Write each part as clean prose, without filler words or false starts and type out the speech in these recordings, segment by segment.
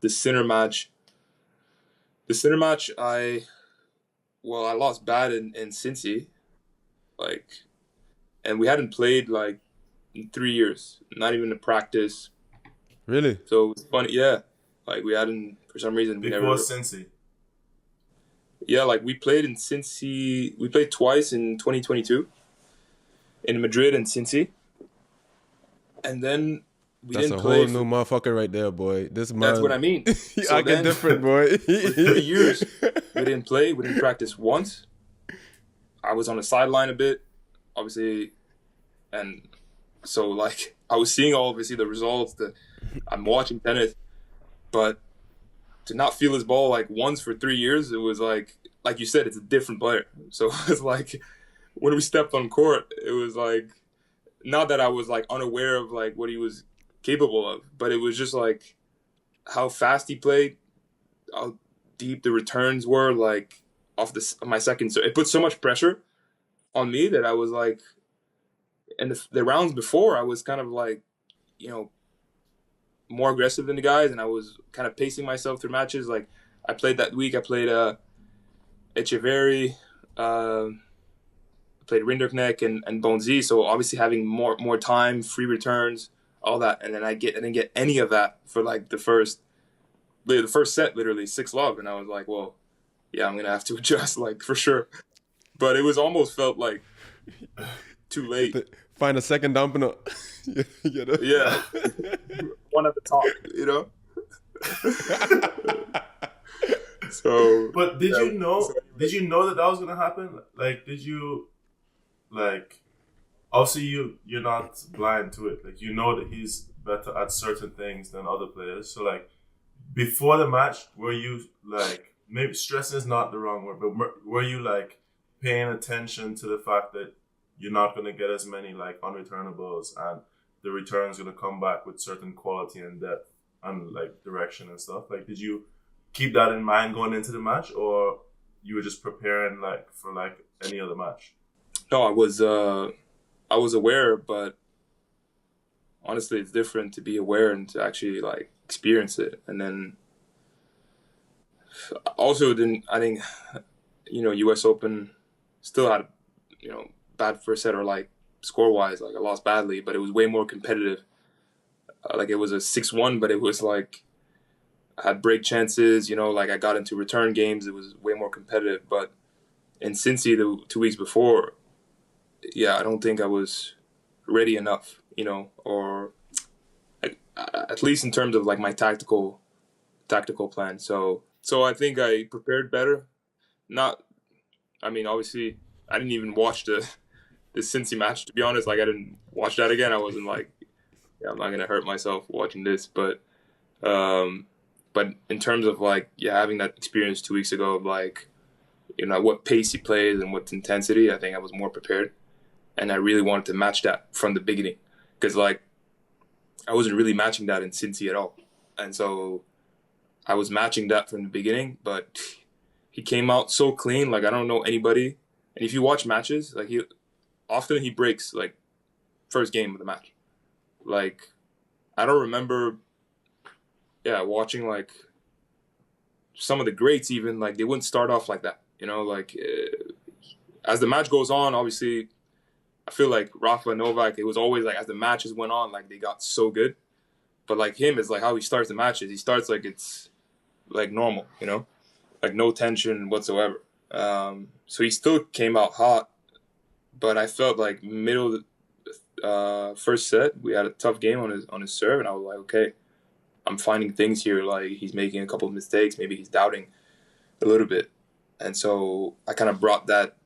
The center match. The center match, I lost bad in Cincy, like, and we hadn't played like in 3 years, not even a practice. Really? So it was funny, yeah. Like we hadn't for some reason we Before never. Cincy. Yeah, like we played in Cincy. We played twice in 2022 in Madrid and Cincy, and then we That's didn't a whole play new for. motherfucker right there, boy. This That's what man, I mean. I So get then different, boy. for 3 years we didn't play. We didn't practice once. I was on the sideline a bit, obviously, and so like I was seeing obviously the results. I'm watching tennis, but to not feel his ball like once for 3 years, it was like you said, it's a different player. So it's like when we stepped on court, it was like not that I was like unaware of like what he was capable of, but it was just like how fast he played, how deep the returns were, like off my second. So it put so much pressure on me that I was like, and the rounds before, I was kind of like, you know, more aggressive than the guys, and I was kind of pacing myself through matches. Like I played that week, I played Echeverry, played Rinderknecht and Bonzi. So obviously having more time, free returns, all that, and then I didn't get any of that for like the first set, literally 6-love, and I was like, well, yeah, I'm gonna have to adjust, like for sure. But it was almost felt like too late. Find a second domino. Yeah, one at the top, you know. So, But did yeah, you know? so Did you know that was gonna happen? Like, did you like? Obviously, you're not blind to it. Like, you know that he's better at certain things than other players. So, like, before the match, were you like maybe stressing is not the wrong word, but were you like paying attention to the fact that you're not gonna get as many like unreturnables and the return's gonna come back with certain quality and depth and like direction and stuff? Like, did you keep that in mind going into the match, or you were just preparing like for like any other match? no, I was aware, but honestly, it's different to be aware and to actually like experience it. And then also, then I think U.S. Open still had bad first set or like score wise, like I lost badly, but it was way more competitive. Like it was a 6-1, but it was like I had break chances. Like I got into return games. It was way more competitive. But in Cincy, the 2 weeks before, yeah, I don't think I was ready enough. Or at least in terms of like my tactical plan. So I think I prepared better. Not, I mean, obviously, I didn't even watch the Cincy match, to be honest. Like I didn't watch that again. I wasn't like, yeah, I'm not gonna hurt myself watching this. But in terms of like, yeah, having that experience 2 weeks ago of like, what pace he plays and what intensity, I think I was more prepared, and I really wanted to match that from the beginning, because like I wasn't really matching that in Cincy at all, and so I was matching that from the beginning. But he came out so clean. Like I don't know anybody, and if you watch matches, like he breaks like first game of the match. Like I don't remember, yeah, watching like some of the greats even, like they wouldn't start off like that. Like as the match goes on, obviously, I feel like Rafa and Novak, it was always like as the matches went on, like they got so good. But like him, is like how he starts the matches. He starts like it's like normal, like no tension whatsoever. So he still came out hot, but I felt like middle of the first set, we had a tough game on his serve, and I was like, okay, I'm finding things here. Like he's making a couple of mistakes, maybe he's doubting a little bit, and so I kind of brought that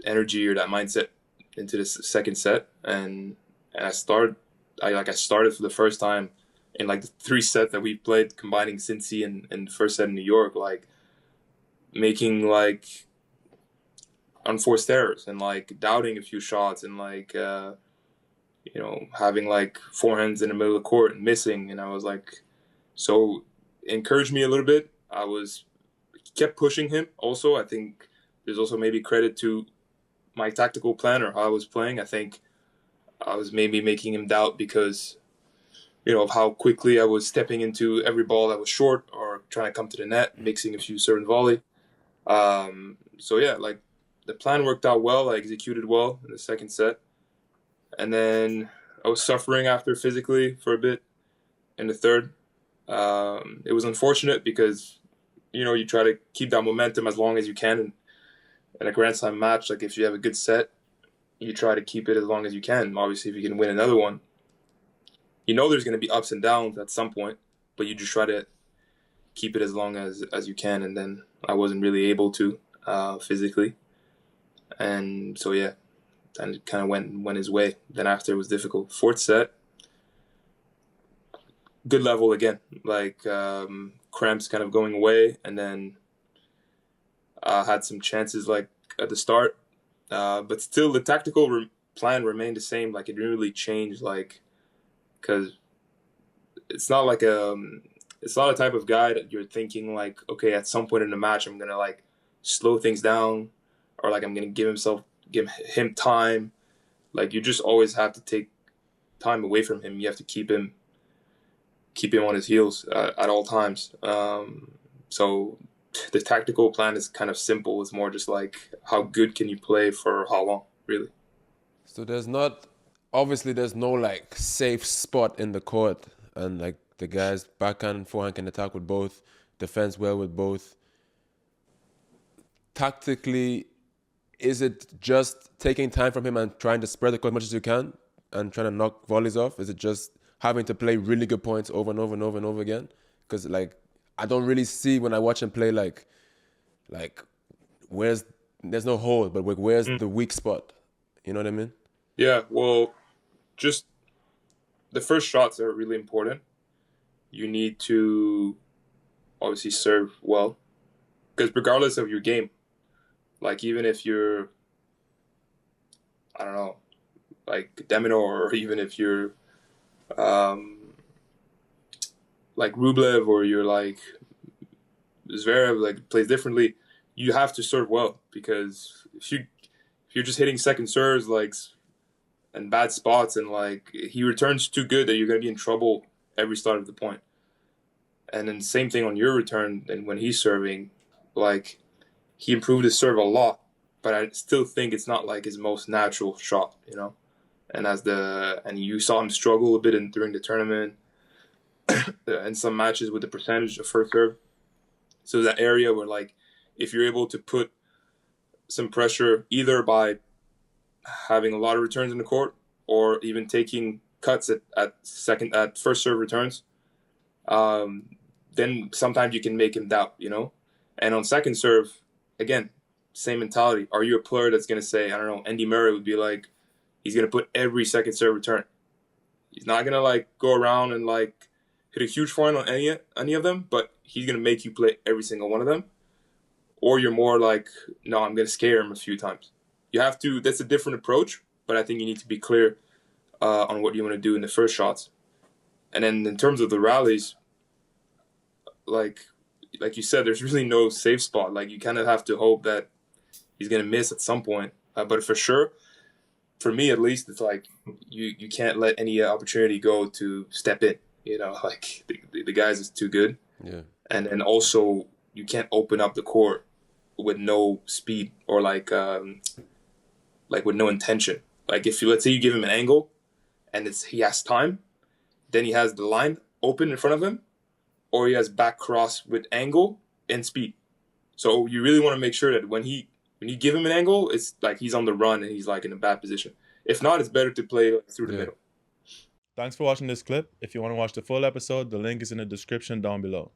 energy or that mindset into the second set, and I started for the first time in like the 3 sets that we played, combining Cincy and the first set in New York, like making like unforced errors and like doubting a few shots and like having like forehands in the middle of the court and missing, and I was like, so encouraged me a little bit. Kept pushing him. Also, I think there's also maybe credit to my tactical plan or how I was playing. I think I was maybe making him doubt because of how quickly I was stepping into every ball that was short or trying to come to the net, mixing a few serve and volley. So yeah, like the plan worked out well. I executed well in the second set. And then I was suffering after physically for a bit in the third. It was unfortunate because, you try to keep that momentum as long as you can. And in a Grand Slam match, like if you have a good set, you try to keep it as long as you can. Obviously, if you can win another one, there's going to be ups and downs at some point, but you just try to keep it as long as you can. And then I wasn't really able to physically. And so, yeah, and it kind of went his way. Then after it was difficult. Fourth set, good level again, like cramps kind of going away, and then had some chances like at the start, but still the tactical plan remained the same. Like it didn't really change, like because it's not like it's not a type of guy that you're thinking like, okay, at some point in the match I'm gonna like slow things down, or like I'm gonna give him time. Like you just always have to take time away from him. You have to keep him on his heels at all times. So the tactical plan is kind of simple. It's more just like how good can you play for how long, really. So there's no like safe spot in the court, and like the guys backhand and forehand can attack with both, defense well with both. Tactically, is it just taking time from him and trying to spread the court as much as you can and trying to knock volleys off? Is it just having to play really good points over and over and over and over again? Because like I don't really see when I watch him play like there's no hole, but like where's the weak spot? You know what I mean? Yeah, well, just the first shots are really important. You need to obviously serve well, because regardless of your game, like even if you're, I don't know, like Demino, or even if you're like Rublev, or you're like Zverev, like plays differently, you have to serve well, because if you're just hitting second serves like in bad spots, and like he returns too good, that you're gonna be in trouble every start of the point. And then same thing on your return, and when he's serving, like he improved his serve a lot, but I still think it's not like his most natural shot, And you saw him struggle a bit during the tournament, and some matches with the percentage of first serve. So that area where like if you're able to put some pressure either by having a lot of returns in the court, or even taking cuts at first serve returns, then sometimes you can make him doubt, And on second serve, again, same mentality. Are you a player that's going to say, I don't know, Andy Murray would be like, he's going to put every second serve return. He's not going to like go around and like hit a huge forehand on any of them, but he's going to make you play every single one of them. Or you're more like, no, I'm going to scare him a few times. That's a different approach, but I think you need to be clear on what you want to do in the first shots. And then in terms of the rallies, like you said, there's really no safe spot. Like you kind of have to hope that he's going to miss at some point. But for sure, for me at least, it's like you can't let any opportunity go to step in. Like the guys is too good. Yeah. And also you can't open up the court with no speed, or like with no intention. Like let's say you give him an angle and he has time, then he has the line open in front of him, or he has back cross with angle and speed. So you really want to make sure that when you give him an angle, it's like he's on the run and he's like in a bad position. If not, it's better to play through the middle. Thanks for watching this clip. If you want to watch the full episode, the link is in the description down below.